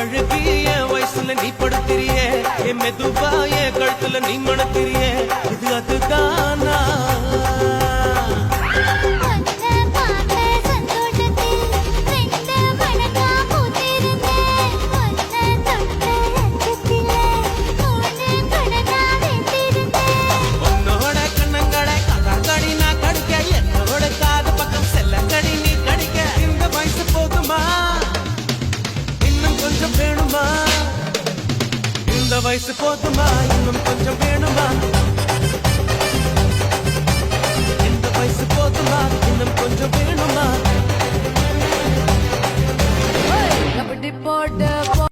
அழுகி என் வயசுல நீ படுத்திரிய என் மெதுவா என் கழுத்துல நீ மணத்திரிய இது அதுதானா இந்த வயசு போதுமா இன்னும் கொஞ்சம் வேணுமா இந்த வயசு போதுமா இன்னும் கொஞ்சம் வேணுமா